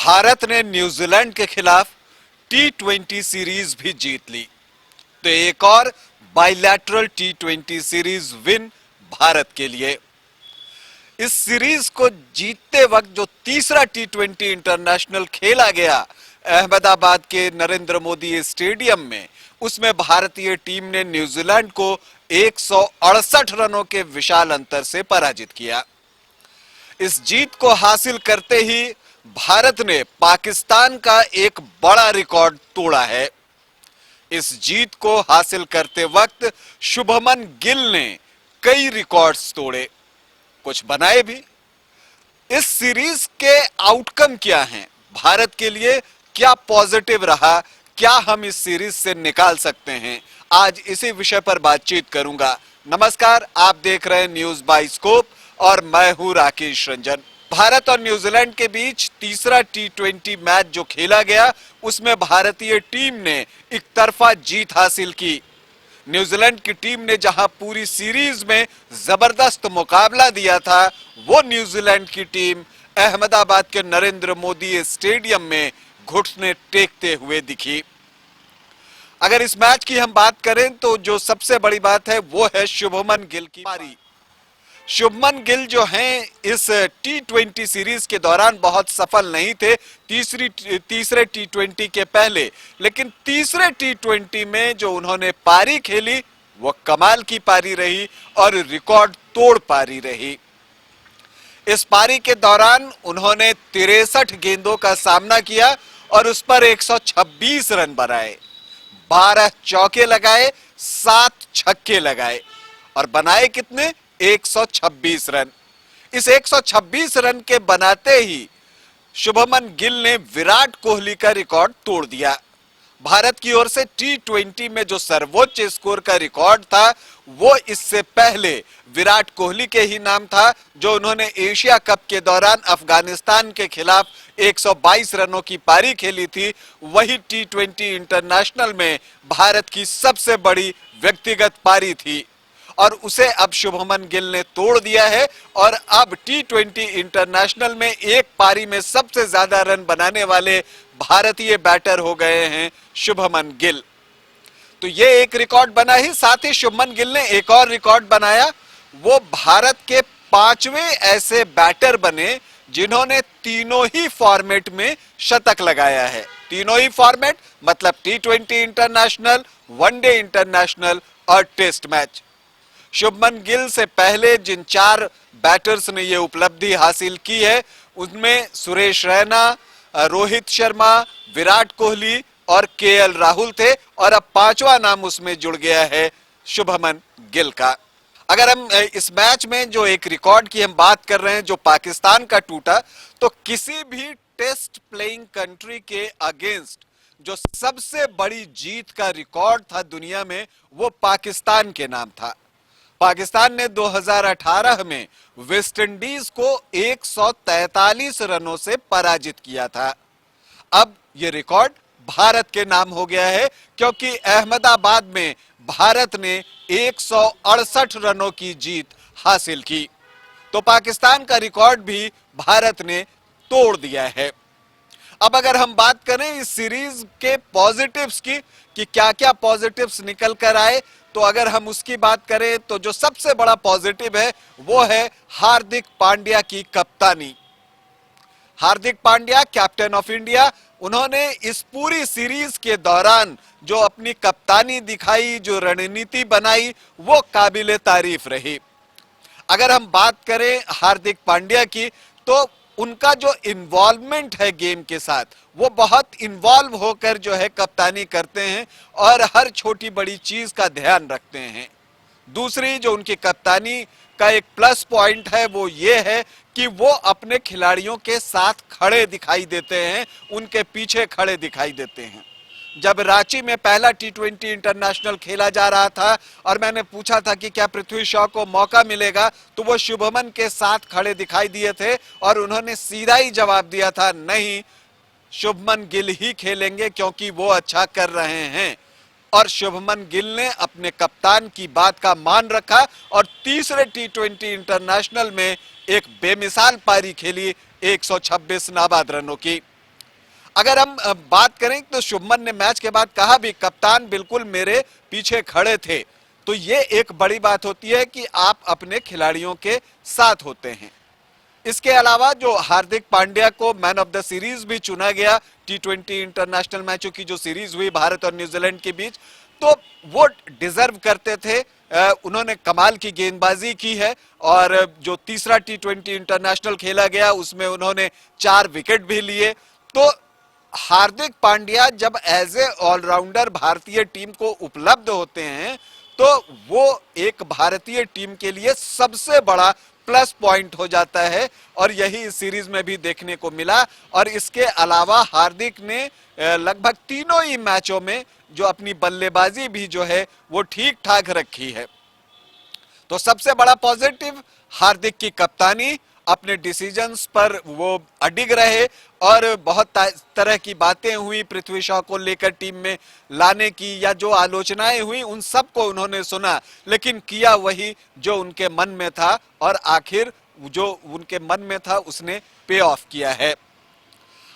भारत ने न्यूजीलैंड के खिलाफ T20 सीरीज भी जीत ली, तो एक और bilateral T20 series win Bharat के लिए। इस सीरीज को जीतते वक्त जो तीसरा T20 इंटरनेशनल खेला गया अहमदाबाद के नरेंद्र मोदी स्टेडियम में, उसमें भारतीय टीम ने न्यूजीलैंड को 168 रनों के विशाल अंतर से पराजित किया। इस जीत को हासिल करते ही भारत ने पाकिस्तान का एक बड़ा रिकॉर्ड तोड़ा है। इस जीत को हासिल करते वक्त शुभमन गिल ने कई रिकॉर्ड्स तोड़े, कुछ बनाए भी। इस सीरीज के आउटकम क्या हैं, भारत के लिए क्या पॉजिटिव रहा, क्या हम इस सीरीज से निकाल सकते हैं, आज इसी विषय पर बातचीत करूंगा। नमस्कार, आप देख रहे हैं न्यूज बाय स्कोप और मैं हूं राकेश रंजन। भारत और न्यूजीलैंड के बीच तीसरा T20 मैच जो खेला गया, उसमें भारतीय टीम ने एक तरफा जीत हासिल की। न्यूजीलैंड की टीम ने जहां पूरी सीरीज में जबरदस्त मुकाबला दिया था, वो न्यूजीलैंड की टीम अहमदाबाद के नरेंद्र मोदी स्टेडियम में घुटने टेकते हुए दिखी। अगर इस मैच की हम बात करें तो जो सबसे बड़ी बात है वो है शुभमन गिल की पारी। शुभमन गिल जो हैं इस T20 सीरीज के दौरान बहुत सफल नहीं थे तीसरे T20 के पहले, लेकिन तीसरे T20 में जो उन्होंने पारी खेली वो कमाल की पारी रही और रिकॉर्ड तोड़ पारी रही। इस पारी के दौरान उन्होंने 63 गेंदों का सामना किया और उस पर 126 रन बनाए, 12 चौके लगाए, 7 छक्के लगाए और बनाए कितने? 126 रन। इस 126 रन के बनाते ही शुभमन गिल ने विराट कोहली का रिकॉर्ड तोड़ दिया। भारत की ओर से T20 में जो सर्वोच्च स्कोर का रिकॉर्ड था वो इससे पहले विराट कोहली के ही नाम था, जो उन्होंने एशिया कप के दौरान अफगानिस्तान के खिलाफ 122 रनों की पारी खेली थी। वही T20 इंटरनेशनल में भारत की सबसे बड़ी व्यक्तिगत पारी थी और उसे अब शुभमन गिल ने तोड़ दिया है और अब T20 इंटरनेशनल में एक पारी में सबसे ज्यादा रन बनाने वाले भारतीय बैटर हो गए हैं शुभमन गिल। तो ये एक रिकॉर्ड बना ही, साथ ही शुभमन गिल ने एक और रिकॉर्ड बनाया। वो भारत के 5वें ऐसे बैटर बने जिन्होंने तीनों ही फॉर्मेट में शतक लगाया है। तीनों ही फॉर्मेट मतलब T20 इंटरनेशनल, वनडे इंटरनेशनल और टेस्ट मैच। शुभमन गिल से पहले जिन 4 बैटर्स ने यह उपलब्धि हासिल की है उनमें सुरेश रैना, रोहित शर्मा, विराट कोहली और KL राहुल थे और अब 5वां नाम उसमें जुड़ गया है शुभमन गिल का। अगर हम इस मैच में जो एक रिकॉर्ड की हम बात कर रहे हैं जो पाकिस्तान का टूटा, तो किसी भी टेस्ट प्लेइंग कंट्री के अगेंस्ट जो सबसे बड़ी जीत का रिकॉर्ड था दुनिया में वो पाकिस्तान के नाम था। पाकिस्तान ने 2018 में वेस्ट इंडीज को 143 रनों से पराजित किया था। अब यह रिकॉर्ड भारत के नाम हो गया है क्योंकि अहमदाबाद में भारत ने 168 रनों की जीत हासिल की। तो पाकिस्तान का रिकॉर्ड भी भारत ने तोड़ दिया है। अब अगर हम बात करें इस सीरीज के पॉजिटिव्स की कि क्या क्या पॉजिटिव्स निकल कर आए, तो अगर हम उसकी बात करें तो जो सबसे बड़ा पॉजिटिव है वो है हार्दिक पांड्या की कप्तानी। Hardik Pandya captain of India, उन्होंने इस पूरी सीरीज के दौरान जो अपनी कप्तानी दिखाई, जो रणनीति बनाई, वो काबिले तारीफ रही। अगर हम बात करें हार्दिक पांड्या की तो उनका जो इन्वॉल्वमेंट है गेम के साथ, वो बहुत इन्वॉल्व होकर जो है कप्तानी करते हैं और हर छोटी बड़ी चीज का ध्यान रखते हैं। दूसरी जो उनकी कप्तानी का एक प्लस पॉइंट है वो ये है कि वो अपने खिलाड़ियों के साथ खड़े दिखाई देते हैं, उनके पीछे खड़े दिखाई देते हैं। जब रांची में पहला T20 इंटरनेशनल खेला जा रहा था और मैंने पूछा था कि क्या पृथ्वी शॉ को मौका मिलेगा, तो वो शुभमन के साथ खड़े दिखाई दिए थे और उन्होंने सीधा ही जवाब दिया था, नहीं, शुभमन गिल ही खेलेंगे क्योंकि वो अच्छा कर रहे हैं। और शुभमन गिल ने अपने कप्तान की बात का मान रखा और तीसरे T20 इंटरनेशनल में एक बेमिसाल पारी खेली 126 नाबाद रनों की। अगर हम बात करें तो शुभमन ने मैच के बाद कहा भी, कप्तान बिल्कुल मेरे पीछे खड़े थे। तो ये एक बड़ी बात होती है कि आप अपने खिलाड़ियों के साथ होते हैं। इसके अलावा जो हार्दिक पांड्या को मैन ऑफ द सीरीज भी चुना गया टी20 इंटरनेशनल मैचों की जो सीरीज हुई भारत और न्यूजीलैंड के बीच, तो वो डिजर्व करते थे। उन्होंने कमाल की गेंदबाजी की है और जो तीसरा टी20 इंटरनेशनल खेला गया उसमें उन्होंने 4 विकेट भी लिए। तो हार्दिक पांड्या जब एज ए ऑलराउंडर भारतीय टीम को उपलब्ध होते हैं तो वो एक भारतीय टीम के लिए सबसे बड़ा प्लस पॉइंट हो जाता है और यही इस सीरीज में भी देखने को मिला। और इसके अलावा हार्दिक ने लगभग तीनों ही मैचों में जो अपनी बल्लेबाजी भी जो है वो ठीक ठाक रखी है। तो सबसे बड़ा पॉजिटिव हार्दिक की कप्तानी, अपने डिसीजंस पर वो अडिग रहे और बहुत तरह की बातें हुई पृथ्वी शॉ को लेकर टीम में लाने की, या जो आलोचनाएं हुई उन सब को उन्होंने सुना, लेकिन किया वही जो उनके मन में था और आखिर जो उनके मन में था उसने पे ऑफ किया है।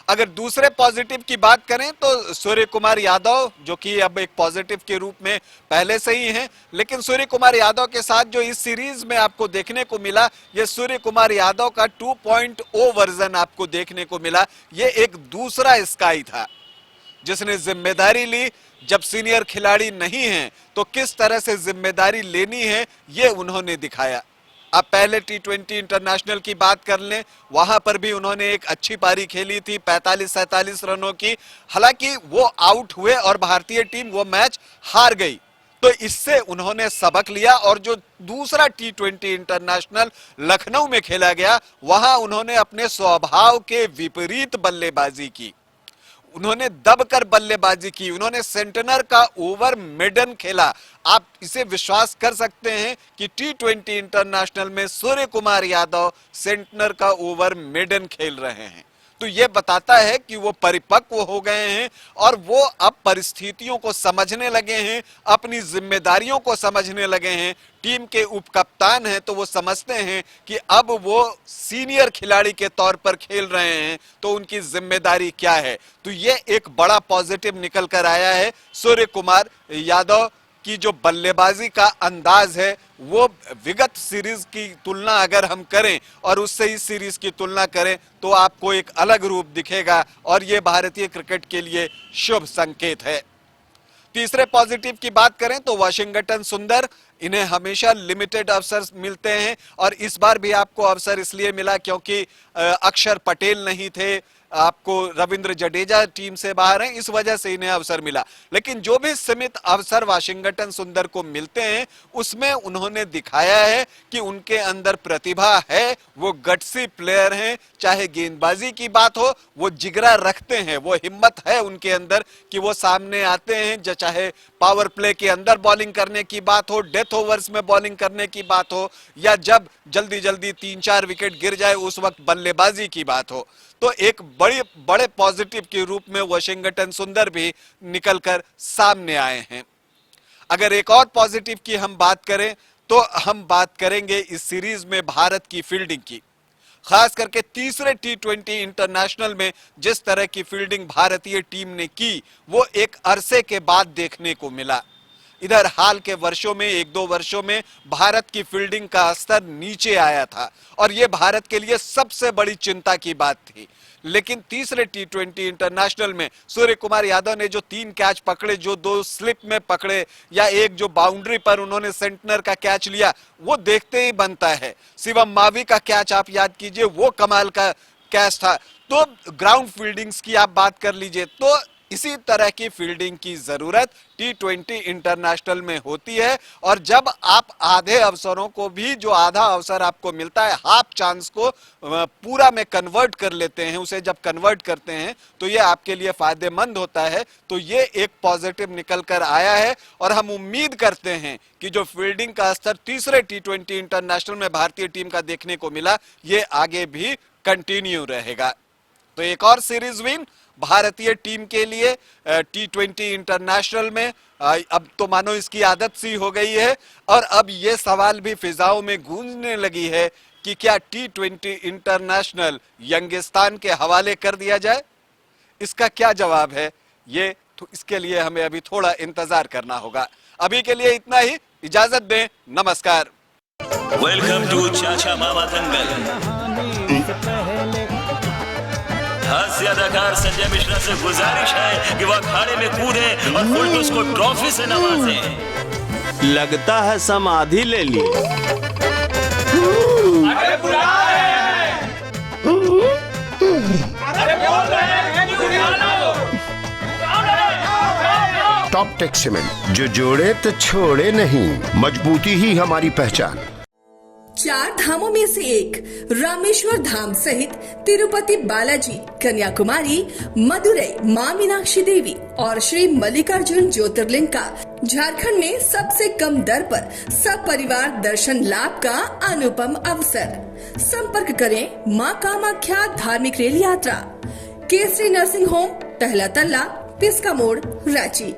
अगर दूसरे पॉजिटिव की बात करें तो सूर्य कुमार यादव, जो कि अब एक पॉजिटिव के रूप में पहले से ही हैं, लेकिन सूर्य कुमार यादव के साथ जो इस सीरीज में आपको देखने को मिला, ये सूर्य कुमार यादव का 2.0 वर्जन आपको देखने को मिला। ये एक दूसरा स्काई था जिसने जिम्मेदारी ली। जब सीनियर खिलाड़ी नहीं है तो किस तरह से जिम्मेदारी लेनी है ये उन्होंने दिखाया। अब पहले टी20 इंटरनेशनल की बात कर लें, वहां पर भी उन्होंने एक अच्छी पारी खेली थी 45-47 रनों की। हालांकि वो आउट हुए और भारतीय टीम वो मैच हार गई, तो इससे उन्होंने सबक लिया और जो दूसरा टी20 इंटरनेशनल लखनऊ में खेला गया वहां उन्होंने अपने स्वभाव के विपरीत बल्लेबाजी की। उन्होंने दबकर बल्लेबाजी की, उन्होंने सेंटनर का ओवर मेडन खेला। आप इसे विश्वास कर सकते हैं कि टी20 इंटरनेशनल में सूर्य कुमार यादव सेंटनर का ओवर मेडन खेल रहे हैं। तो यह बताता है कि वो परिपक्व हो गए हैं और वो अब परिस्थितियों को समझने लगे हैं, अपनी जिम्मेदारियों को समझने लगे हैं। टीम के उप कप्तान हैं तो वो समझते हैं कि अब वो सीनियर खिलाड़ी के तौर पर खेल रहे हैं तो उनकी जिम्मेदारी क्या है। तो ये एक बड़ा पॉजिटिव निकल कर आया है। सूर्य कुमार यादव की जो बल्लेबाजी का अंदाज है वो विगत सीरीज की तुलना अगर हम करें और उससे इस सीरीज की तुलना करें तो आपको एक अलग रूप दिखेगा और ये भारतीय क्रिकेट के लिए शुभ संकेत है। तीसरे पॉजिटिव की बात करें तो वाशिंगटन सुंदर, इन्हें हमेशा लिमिटेड अवसर मिलते हैं और इस बार भी आपको अवसर इसलिए मिला क्योंकि अक्षर पटेल नहीं थे, आपको रविंद्र जडेजा टीम से बाहर हैं, इस वजह से इन्हें अवसर मिला। लेकिन जो भी सीमित अवसर वाशिंगटन सुंदर को मिलते हैं उसमें उन्होंने दिखाया है कि उनके अंदर प्रतिभा है, वो गट्सी प्लेयर हैं। चाहे गेंदबाजी की बात हो, वो जिगरा रखते हैं, वो हिम्मत है उनके अंदर कि वो सामने आते हैं। चाहे पावर प्ले के अंदर बॉलिंग करने की बात हो, डेथ ओवर्स में बॉलिंग करने की बात हो, या जब जल्दी जल्दी 3-4 विकेट गिर जाए उस वक्त बल्लेबाजी की बात हो, तो एक बड़े पॉजिटिव के रूप में वाशिंगटन सुंदर भी निकलकर सामने आए हैं। अगर एक और पॉजिटिव की हम बात करें तो हम बात करेंगे इस सीरीज में भारत की फील्डिंग की। खास करके तीसरे टी20 इंटरनेशनल में जिस तरह की फील्डिंग भारतीय टीम ने की वो एक अरसे के बाद देखने को मिला। इधर हाल के वर्षों में, 1-2 वर्षों में भारत की फील्डिंग का स्तर नीचे आया था और यह भारत के लिए सबसे बड़ी चिंता की बात थी। लेकिन तीसरे टी20 इंटरनेशनल में सूर्य कुमार यादव ने जो 3 कैच पकड़े, जो 2 स्लिप में पकड़े, या एक जो बाउंड्री पर उन्होंने सेंटनर का कैच लिया, वो देखते ही बनता है। शिवम मावी का कैच आप याद कीजिए, वो कमाल का कैच था। तो ग्राउंड फील्डिंग्स की आप बात कर लीजिए तो इसी तरह की फील्डिंग की जरूरत टी20 इंटरनेशनल में होती है। और जब आप आधे अवसरों को भी, जो आधा अवसर आपको मिलता है, हाफ चांस को पूरा में कन्वर्ट कर लेते हैं, उसे जब कन्वर्ट करते हैं तो ये आपके लिए फायदेमंद होता है। तो ये एक पॉजिटिव निकल कर आया है और हम उम्मीद करते हैं कि जो फील्डिंग का स्तर तीसरे टी20 इंटरनेशनल में भारतीय टीम का देखने को मिला, ये आगे भी कंटिन्यू रहेगा। तो एक और सीरीज विन भारतीय टीम के लिए टी20 इंटरनेशनल में। अब तो मानो इसकी आदत सी हो गई है और अब ये सवाल भी फिजाओं में गूंजने लगी है कि क्या टी20 इंटरनेशनल यंगिस्तान के हवाले कर दिया जाए। इसका क्या जवाब है, ये तो इसके लिए हमें अभी थोड़ा इंतजार करना होगा। अभी के लिए इतना ही, इजाजत दें, नमस्कार। वेलकम टू चाचा मामा दंगल। हास्य अदाकार संजय मिश्रा से गुजारिश है कि वह अखाड़े में कूदे और फुलटूस को ट्रॉफी से नवाजे। लगता है समाधि ले ली। अरे बुला रहे हैं। अरे बोल रहे हैं कि बुला लो। टॉप टेक सीमेंट, जो जोड़े तो छोड़े नहीं, मजबूती ही हमारी पहचान। 4 धामों में से एक रामेश्वर धाम सहित तिरुपति बालाजी, कन्याकुमारी, मदुरई, मां मीनाक्षी देवी और श्री मल्लिकार्जुन ज्योतिर्लिंग का झारखंड में सबसे कम दर पर सब परिवार दर्शन लाभ का अनुपम अवसर। संपर्क करें मां कामाख्या धार्मिक रेल यात्रा, केसरी नर्सिंग होम, टहला तल्ला, पिस्का मोड़, रांची।